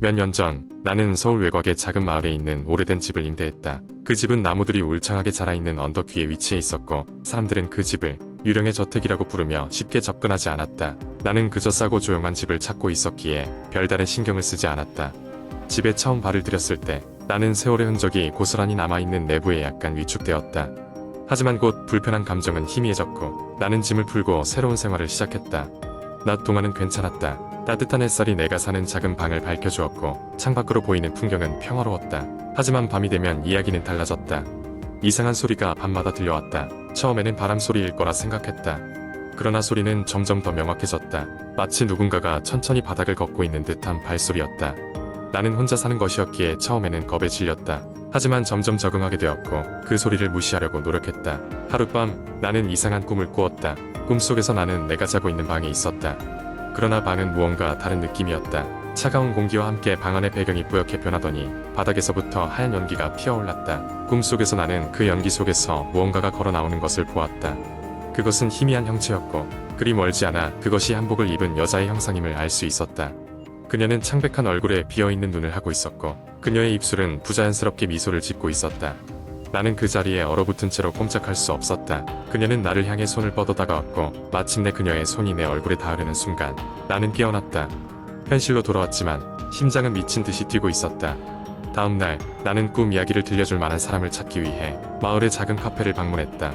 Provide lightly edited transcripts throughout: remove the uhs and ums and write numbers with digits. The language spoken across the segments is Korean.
몇 년 전 나는 서울 외곽의 작은 마을에 있는 오래된 집을 임대했다. 그 집은 나무들이 울창하게 자라있는 언덕 위에 위치해 있었고 사람들은 그 집을 유령의 저택이라고 부르며 쉽게 접근하지 않았다. 나는 그저 싸고 조용한 집을 찾고 있었기에 별다른 신경을 쓰지 않았다. 집에 처음 발을 들였을 때 나는 세월의 흔적이 고스란히 남아있는 내부에 약간 위축되었다. 하지만 곧 불편한 감정은 희미해졌고 나는 짐을 풀고 새로운 생활을 시작했다. 낮 동안은 괜찮았다. 따뜻한 햇살이 내가 사는 작은 방을 밝혀주었고 창밖으로 보이는 풍경은 평화로웠다. 하지만 밤이 되면 이야기는 달라졌다. 이상한 소리가 밤마다 들려왔다. 처음에는 바람 소리일 거라 생각했다. 그러나 소리는 점점 더 명확해졌다. 마치 누군가가 천천히 바닥을 걷고 있는 듯한 발소리였다. 나는 혼자 사는 것이었기에 처음에는 겁에 질렸다. 하지만 점점 적응하게 되었고 그 소리를 무시하려고 노력했다. 하룻밤 나는 이상한 꿈을 꾸었다. 꿈속에서 나는 내가 자고 있는 방에 있었다. 그러나 방은 무언가 다른 느낌이었다. 차가운 공기와 함께 방 안의 배경이 뿌옇게 변하더니 바닥에서부터 하얀 연기가 피어올랐다. 꿈속에서 나는 그 연기 속에서 무언가가 걸어 나오는 것을 보았다. 그것은 희미한 형체였고 그리 멀지 않아 그것이 한복을 입은 여자의 형상임을 알 수 있었다. 그녀는 창백한 얼굴에 비어있는 눈을 하고 있었고 그녀의 입술은 부자연스럽게 미소를 짓고 있었다. 나는 그 자리에 얼어붙은 채로 꼼짝할 수 없었다. 그녀는 나를 향해 손을 뻗어 다가왔고 마침내 그녀의 손이 내 얼굴에 닿으려는 순간 나는 깨어났다. 현실로 돌아왔지만 심장은 미친 듯이 뛰고 있었다. 다음 날 나는 꿈 이야기를 들려줄 만한 사람을 찾기 위해 마을의 작은 카페를 방문했다.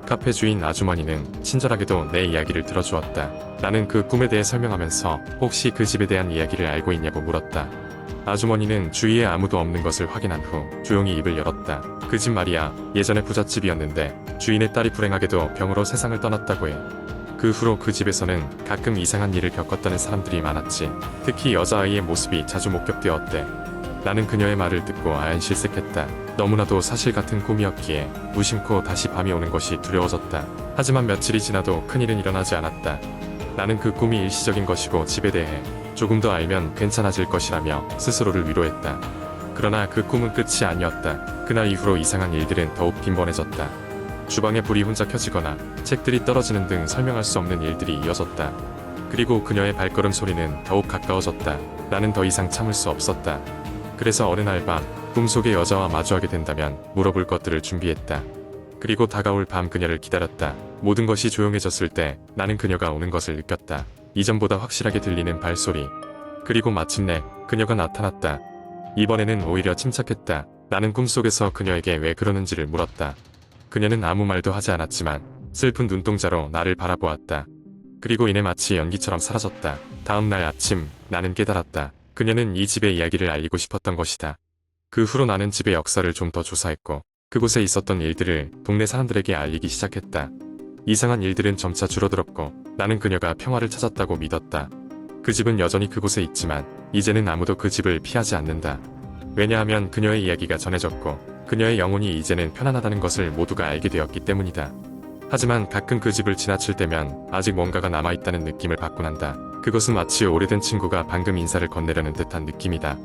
카페 주인 아주머니는 친절하게도 내 이야기를 들어주었다. 나는 그 꿈에 대해 설명하면서 혹시 그 집에 대한 이야기를 알고 있냐고 물었다. 아주머니는 주위에 아무도 없는 것을 확인한 후 조용히 입을 열었다. 그 집 말이야, 예전에 부잣집이었는데 주인의 딸이 불행하게도 병으로 세상을 떠났다고 해. 그 후로 그 집에서는 가끔 이상한 일을 겪었다는 사람들이 많았지. 특히 여자아이의 모습이 자주 목격되었대. 나는 그녀의 말을 듣고 아연실색했다. 너무나도 사실 같은 꿈이었기에 무심코 다시 밤이 오는 것이 두려워졌다. 하지만 며칠이 지나도 큰일은 일어나지 않았다. 나는 그 꿈이 일시적인 것이고 집에 대해 조금 더 알면 괜찮아질 것이라며 스스로를 위로했다. 그러나 그 꿈은 끝이 아니었다. 그날 이후로 이상한 일들은 더욱 빈번해졌다. 주방에 불이 혼자 켜지거나 책들이 떨어지는 등 설명할 수 없는 일들이 이어졌다. 그리고 그녀의 발걸음 소리는 더욱 가까워졌다. 나는 더 이상 참을 수 없었다. 그래서 어느 날 밤 꿈속의 여자와 마주하게 된다면 물어볼 것들을 준비했다. 그리고 다가올 밤 그녀를 기다렸다. 모든 것이 조용해졌을 때 나는 그녀가 오는 것을 느꼈다. 이전보다 확실하게 들리는 발소리. 그리고 마침내 그녀가 나타났다. 이번에는 오히려 침착했다. 나는 꿈속에서 그녀에게 왜 그러는지를 물었다. 그녀는 아무 말도 하지 않았지만 슬픈 눈동자로 나를 바라보았다. 그리고 이내 마치 연기처럼 사라졌다. 다음 날 아침 나는 깨달았다. 그녀는 이 집의 이야기를 알리고 싶었던 것이다. 그 후로 나는 집의 역사를 좀 더 조사했고 그곳에 있었던 일들을 동네 사람들에게 알리기 시작했다. 이상한 일들은 점차 줄어들었고 나는 그녀가 평화를 찾았다고 믿었다. 그 집은 여전히 그곳에 있지만 이제는 아무도 그 집을 피하지 않는다. 왜냐하면 그녀의 이야기가 전해졌고 그녀의 영혼이 이제는 편안하다는 것을 모두가 알게 되었기 때문이다. 하지만 가끔 그 집을 지나칠 때면 아직 뭔가가 남아있다는 느낌을 받곤 한다. 그것은 마치 오래된 친구가 방금 인사를 건네려는 듯한 느낌이다.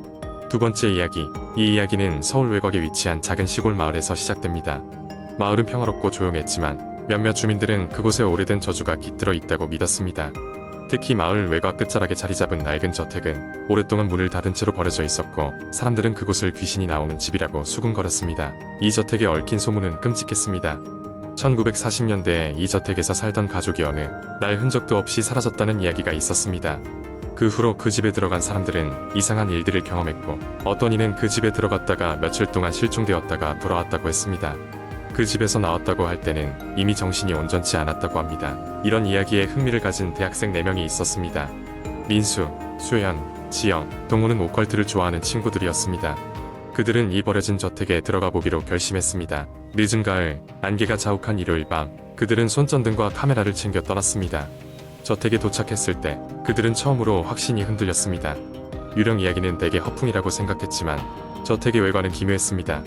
두 번째 이야기. 이 이야기는 서울 외곽에 위치한 작은 시골 마을에서 시작됩니다. 마을은 평화롭고 조용했지만 몇몇 주민들은 그곳에 오래된 저주가 깃들어 있다고 믿었습니다. 특히 마을 외곽 끝자락에 자리 잡은 낡은 저택은 오랫동안 문을 닫은 채로 버려져 있었고 사람들은 그곳을 귀신이 나오는 집이라고 수군거렸습니다. 이 저택에 얽힌 소문은 끔찍했습니다. 1940년대에 이 저택에서 살던 가족이 어느 날 흔적도 없이 사라졌다는 이야기가 있었습니다. 그 후로 그 집에 들어간 사람들은 이상한 일들을 경험했고 어떤 이는 그 집에 들어갔다가 며칠 동안 실종되었다가 돌아왔다고 했습니다. 그 집에서 나왔다고 할 때는 이미 정신이 온전치 않았다고 합니다. 이런 이야기에 흥미를 가진 대학생 4명이 있었습니다. 민수, 수현, 지영, 동호는 오컬트를 좋아하는 친구들이었습니다. 그들은 이 버려진 저택에 들어가 보기로 결심했습니다. 늦은 가을, 안개가 자욱한 일요일 밤, 그들은 손전등과 카메라를 챙겨 떠났습니다. 저택에 도착했을 때 그들은 처음으로 확신이 흔들렸습니다. 유령 이야기는 대개 허풍이라고 생각했지만 저택의 외관은 기묘했습니다.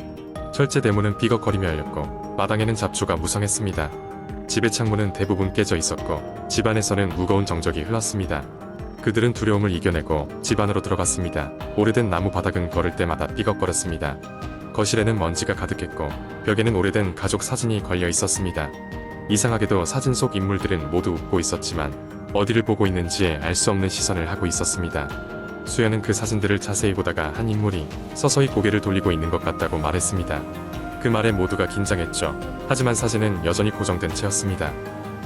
철제 대문은 삐걱거리며 열렸고 마당에는 잡초가 무성했습니다. 집의 창문은 대부분 깨져 있었고 집안에서는 무거운 정적이 흘렀습니다. 그들은 두려움을 이겨내고 집 안으로 들어갔습니다. 오래된 나무 바닥은 걸을 때마다 삐걱거렸습니다. 거실에는 먼지가 가득했고 벽에는 오래된 가족 사진이 걸려 있었습니다. 이상하게도 사진 속 인물들은 모두 웃고 있었지만 어디를 보고 있는지 알 수 없는 시선을 하고 있었습니다. 수연은 그 사진들을 자세히 보다가 한 인물이 서서히 고개를 돌리고 있는 것 같다고 말했습니다. 그 말에 모두가 긴장했죠. 하지만 사진은 여전히 고정된 채였습니다.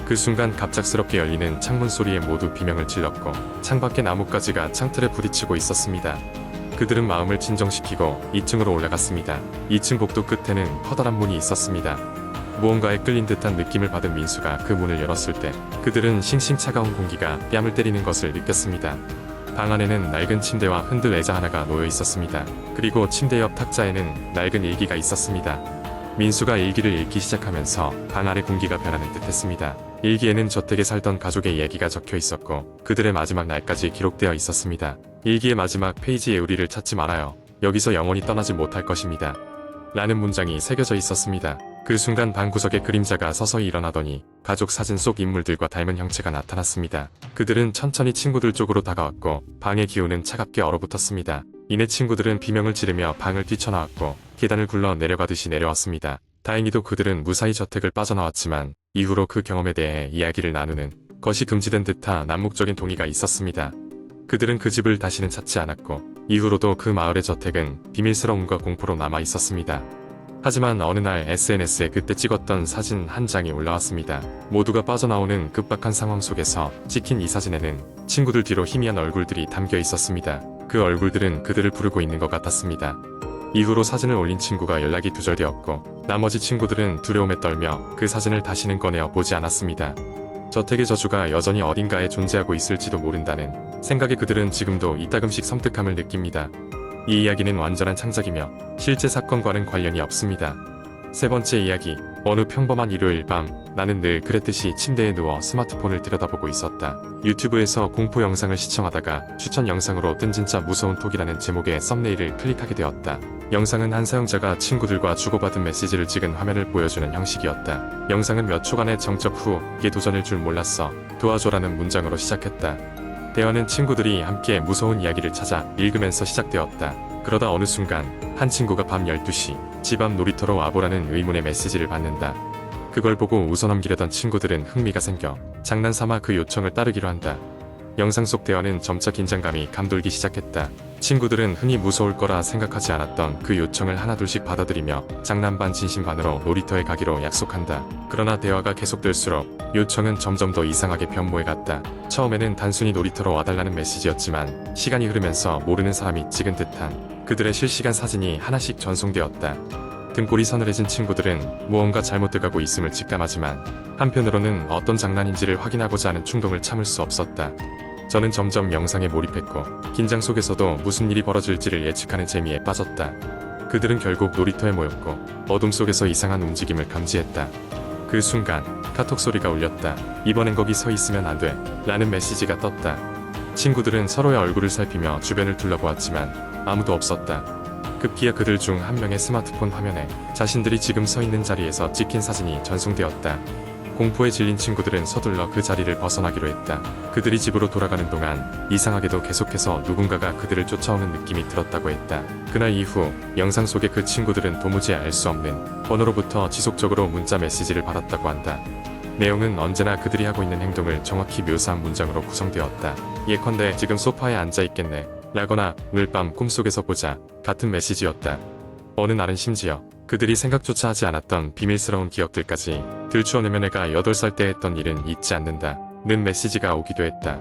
그 순간 갑작스럽게 열리는 창문 소리에 모두 비명을 질렀고 창밖에 나뭇가지가 창틀에 부딪히고 있었습니다. 그들은 마음을 진정시키고 2층으로 올라갔습니다. 2층 복도 끝에는 커다란 문이 있었습니다. 무언가에 끌린 듯한 느낌을 받은 민수가 그 문을 열었을 때 그들은 싱싱 차가운 공기가 뺨을 때리는 것을 느꼈습니다. 방 안에는 낡은 침대와 흔들 의자 하나가 놓여 있었습니다. 그리고 침대 옆 탁자에는 낡은 일기가 있었습니다. 민수가 일기를 읽기 시작하면서 방 안의 공기가 변하는 듯했습니다. 일기에는 저택에 살던 가족의 이야기가 적혀 있었고 그들의 마지막 날까지 기록되어 있었습니다. 일기의 마지막 페이지에 우리를 찾지 말아요. 여기서 영원히 떠나지 못할 것입니다. 라는 문장이 새겨져 있었습니다. 그 순간 방구석에 그림자가 서서히 일어나더니 가족 사진 속 인물들과 닮은 형체가 나타났습니다. 그들은 천천히 친구들 쪽으로 다가왔고 방의 기운은 차갑게 얼어붙었습니다. 이내 친구들은 비명을 지르며 방을 뛰쳐나왔고 계단을 굴러 내려가듯이 내려왔습니다. 다행히도 그들은 무사히 저택을 빠져나왔지만 이후로 그 경험에 대해 이야기를 나누는 것이 금지된 듯한 암묵적인 동의가 있었습니다. 그들은 그 집을 다시는 찾지 않았고 이후로도 그 마을의 저택은 비밀스러움과 공포로 남아 있었습니다. 하지만 어느 날 SNS에 그때 찍었던 사진 한 장이 올라왔습니다. 모두가 빠져나오는 급박한 상황 속에서 찍힌 이 사진에는 친구들 뒤로 희미한 얼굴들이 담겨 있었습니다. 그 얼굴들은 그들을 부르고 있는 것 같았습니다. 이후로 사진을 올린 친구가 연락이 두절되었고 나머지 친구들은 두려움에 떨며 그 사진을 다시는 꺼내어 보지 않았습니다. 저택의 저주가 여전히 어딘가에 존재하고 있을지도 모른다는 생각에 그들은 지금도 이따금씩 섬뜩함을 느낍니다. 이 이야기는 완전한 창작이며 실제 사건과는 관련이 없습니다. 세 번째 이야기. 어느 평범한 일요일 밤 나는 늘 그랬듯이 침대에 누워 스마트폰을 들여다보고 있었다. 유튜브에서 공포 영상을 시청하다가 추천 영상으로 뜬 진짜 무서운 톡이라는 제목의 썸네일을 클릭하게 되었다. 영상은 한 사용자가 친구들과 주고받은 메시지를 찍은 화면을 보여주는 형식이었다. 영상은 몇 초간의 정적 후 이게 도전일 줄 몰랐어. 도와줘라는 문장으로 시작했다. 대화는 친구들이 함께 무서운 이야기를 찾아 읽으면서 시작되었다. 그러다 어느 순간 한 친구가 밤 12시 집 앞 놀이터로 와보라는 의문의 메시지를 받는다. 그걸 보고 웃어넘기려던 친구들은 흥미가 생겨 장난삼아 그 요청을 따르기로 한다. 영상 속 대화는 점차 긴장감이 감돌기 시작했다. 친구들은 흔히 무서울 거라 생각하지 않았던 그 요청을 하나둘씩 받아들이며 장난 반 진심 반으로 놀이터에 가기로 약속한다. 그러나 대화가 계속될수록 요청은 점점 더 이상하게 변모해갔다. 처음에는 단순히 놀이터로 와달라는 메시지였지만 시간이 흐르면서 모르는 사람이 찍은 듯한 그들의 실시간 사진이 하나씩 전송되었다. 등골이 서늘해진 친구들은 무언가 잘못돼가고 있음을 직감하지만 한편으로는 어떤 장난인지를 확인하고자 하는 충동을 참을 수 없었다. 저는 점점 영상에 몰입했고 긴장 속에서도 무슨 일이 벌어질지를 예측하는 재미에 빠졌다. 그들은 결국 놀이터에 모였고 어둠 속에서 이상한 움직임을 감지했다. 그 순간 카톡 소리가 울렸다. 이번엔 거기 서 있으면 안 돼. 라는 메시지가 떴다. 친구들은 서로의 얼굴을 살피며 주변을 둘러보았지만 아무도 없었다. 급기야 그들 중 한 명의 스마트폰 화면에 자신들이 지금 서 있는 자리에서 찍힌 사진이 전송되었다. 공포에 질린 친구들은 서둘러 그 자리를 벗어나기로 했다. 그들이 집으로 돌아가는 동안 이상하게도 계속해서 누군가가 그들을 쫓아오는 느낌이 들었다고 했다. 그날 이후 영상 속의 그 친구들은 도무지 알 수 없는 번호로부터 지속적으로 문자 메시지를 받았다고 한다. 내용은 언제나 그들이 하고 있는 행동을 정확히 묘사한 문장으로 구성되었다. 예컨대 지금 소파에 앉아있겠네 라거나 오늘 밤 꿈속에서 보자 같은 메시지였다. 어느 날은 심지어 그들이 생각조차 하지 않았던 비밀스러운 기억들까지 들추어내며 내가 8살 때 했던 일은 잊지 않는다 는 메시지가 오기도 했다.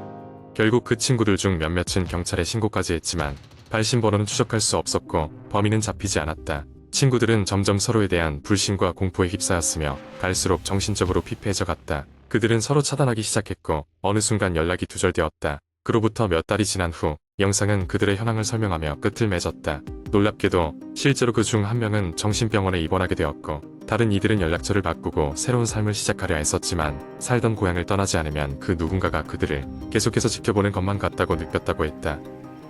결국 그 친구들 중 몇몇은 경찰에 신고까지 했지만 발신번호는 추적할 수 없었고 범인은 잡히지 않았다. 친구들은 점점 서로에 대한 불신과 공포에 휩싸였으며 갈수록 정신적으로 피폐해져 갔다. 그들은 서로 차단하기 시작했고 어느 순간 연락이 두절되었다. 그로부터 몇 달이 지난 후 영상은 그들의 현황을 설명하며 끝을 맺었다. 놀랍게도 실제로 그 중 한 명은 정신병원에 입원하게 되었고 다른 이들은 연락처를 바꾸고 새로운 삶을 시작하려 했었지만 살던 고향을 떠나지 않으면 그 누군가가 그들을 계속해서 지켜보는 것만 같다고 느꼈다고 했다.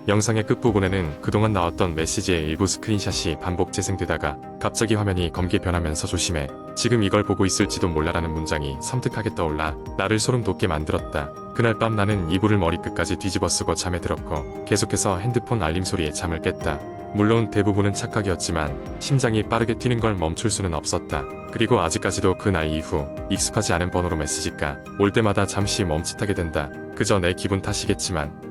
영상의 끝부분에는 그동안 나왔던 메시지의 일부 스크린샷이 반복 재생되다가 갑자기 화면이 검게 변하면서 조심해. 지금 이걸 보고 있을지도 몰라라는 문장이 섬뜩하게 떠올라 나를 소름 돋게 만들었다. 그날 밤 나는 이불을 머리끝까지 뒤집어 쓰고 잠에 들었고 계속해서 핸드폰 알림 소리에 잠을 깼다. 물론 대부분은 착각이었지만 심장이 빠르게 뛰는 걸 멈출 수는 없었다. 그리고 아직까지도 그날 이후 익숙하지 않은 번호로 메시지가 올 때마다 잠시 멈칫하게 된다. 그저 내 기분 탓이겠지만